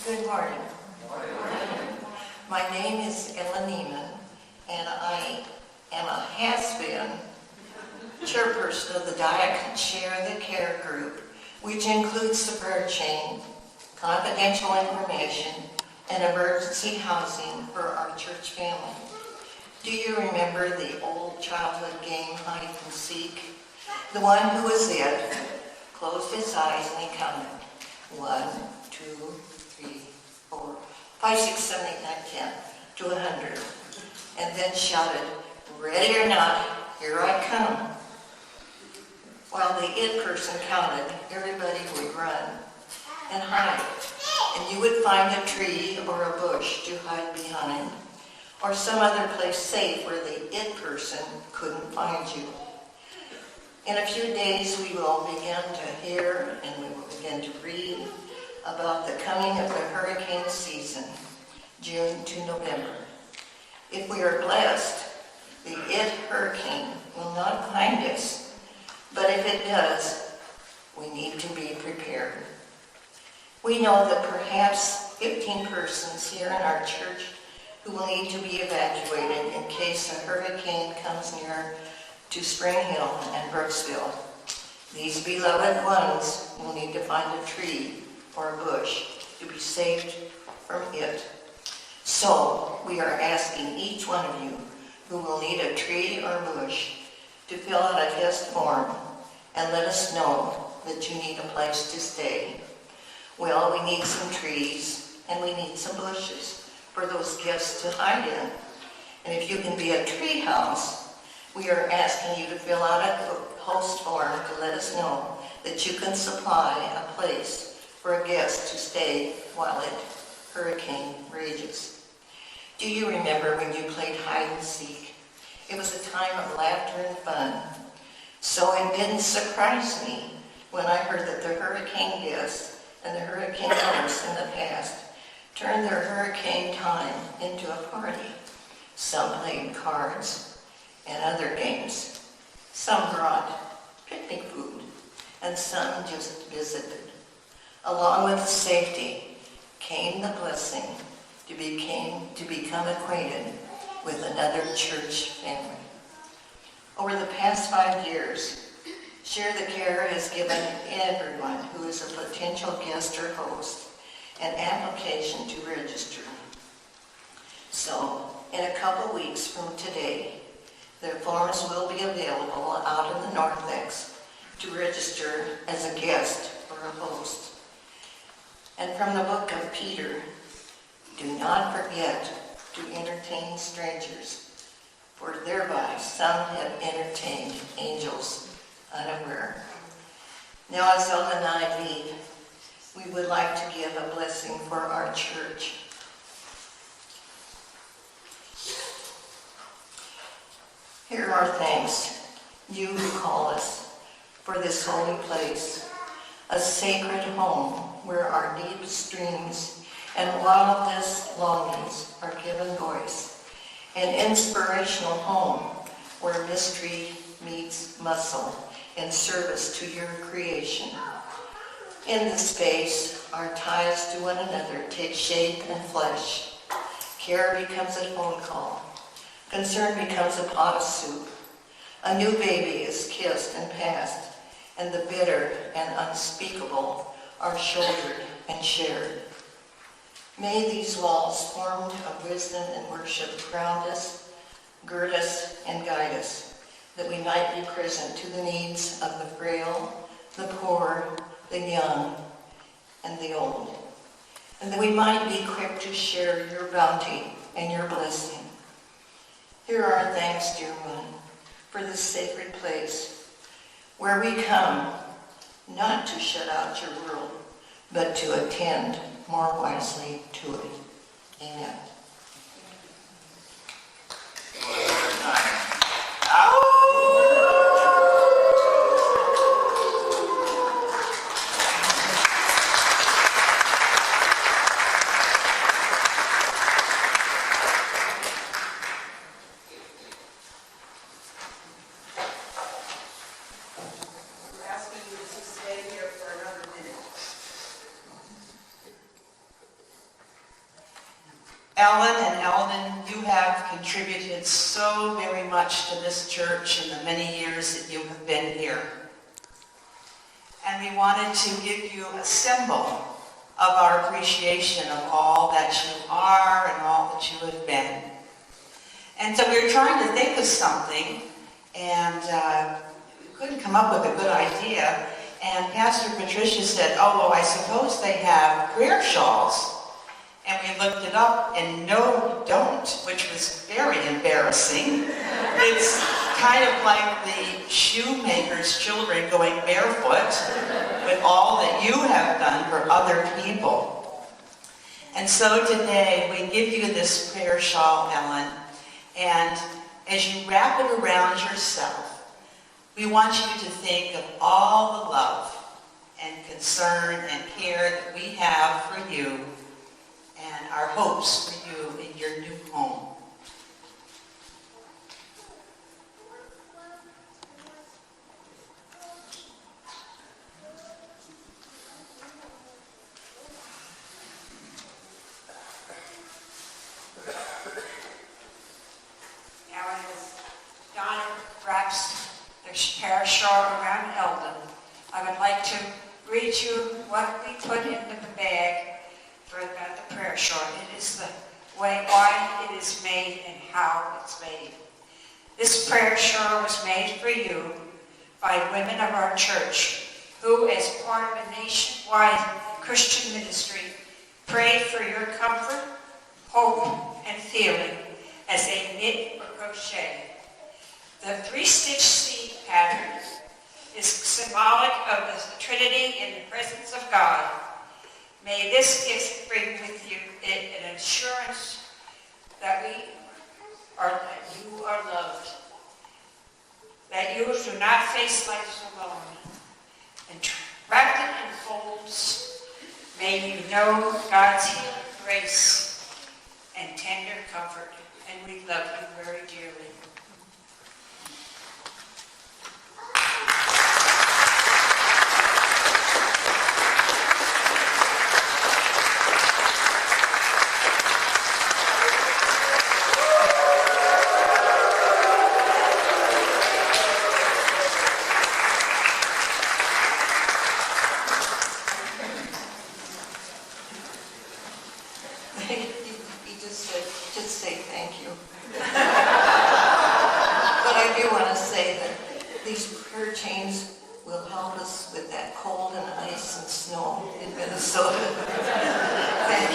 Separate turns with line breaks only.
Good morning. My name is Eldon, and I am a has-been chairperson of the Diaconate Share the Care Group, which includes the prayer chain, confidential information, and emergency housing for our church family. Do you remember the old childhood game, hide and seek? The one who was it closed his eyes and he counted 1, 2, 3, 4, 5, 6, 7, 8, 9, 10 to 100, and then shouted, "Ready or not, here I come." While the it person counted, everybody would run and hide, and you would find a tree or a bush to hide behind, or some other place safe where the it person couldn't find you. In a few days, we will begin to hear and we will begin to read about the coming of the hurricane season, June to November. If we are blessed, the it hurricane will not find us, but if it does, we need to be prepared. We know that perhaps 15 persons here in our church who will need to be evacuated in case a hurricane comes near to Spring Hill and Brooksville. These beloved ones will need to find a tree or a bush to be saved from it. So we are asking each one of you who will need a tree or bush to fill out a guest form and let us know that you need a place to stay. Well, we need some trees and we need some bushes for those guests to hide in. And if you can be a tree house, we are asking you to fill out a host form to let us know that you can supply a place for a guest to stay while the hurricane rages. Do you remember when you played hide and seek? It was a time of laughter and fun. So it didn't surprise me when I heard that the hurricane guests and the hurricane hosts in the past turned their hurricane time into a party. Some played cards and other games. Some brought picnic food, and some just visited. Along with the safety came the blessing to become acquainted with another church family. Over the past 5 years, Share the Care has given everyone who is a potential guest or host an application to register. So, in a couple weeks from today, their forms will be available out in the narthex to register as a guest or a host. And from the book of Peter, do not forget to entertain strangers, for thereby some have entertained angels unaware. Now, as Eldon and I leave, we would like to give a blessing for our church. Hear our thanks, you who call us, for this holy place, a sacred home where our deepest dreams and wildest longings are given voice, an inspirational home where mystery meets muscle in service to your creation. In this space, our ties to one another take shape and flesh. Care becomes a phone call. Concern becomes a pot of soup. A new baby is kissed and passed, and the bitter and unspeakable are shouldered and shared. May these walls formed of wisdom and worship ground us, gird us, and guide us, that we might be present to the needs of the frail, the poor, the young, and the old, and that we might be quick to share your bounty and your blessing. Hear our thanks, dear one, for this sacred place where we come not to shut out your world, but to attend more wisely to it. Amen.
Ellen and Eldon, you have contributed so very much to this church in the many years that you have been here. And we wanted to give you a symbol of our appreciation of all that you are and all that you have been. And so we were trying to think of something, and we couldn't come up with a good idea. And Pastor Patricia said, oh, well, I suppose they have prayer shawls. And we looked it up, and no, don't, which was very embarrassing. It's kind of like the shoemaker's children going barefoot with all that you have done for other people. And so today, we give you this prayer shawl, Ellen, and as you wrap it around yourself, we want you to think of all the love and concern and care that we have for you and our hopes for you in your new home.
Now as Donna wraps the prayer shawl around Eldon, I would like to read you what we put into the bag for the prayer shawl. It is the way, why it is made and how it's made. This prayer shawl was made for you by women of our church who, as part of a nationwide Christian ministry, pray for your comfort, hope, and feeling as they knit or crochet. The 3-stitch seed pattern is symbolic of the Trinity in the presence of God. May this gift bring with you an assurance that you are loved, that you do not face life alone. And wrapped in folds, may you know God's healing grace and tender comfort. And we love you very dearly.
He just say thank you. But I do want to say that these prayer chains will help us with that cold and ice and snow in Minnesota. Thank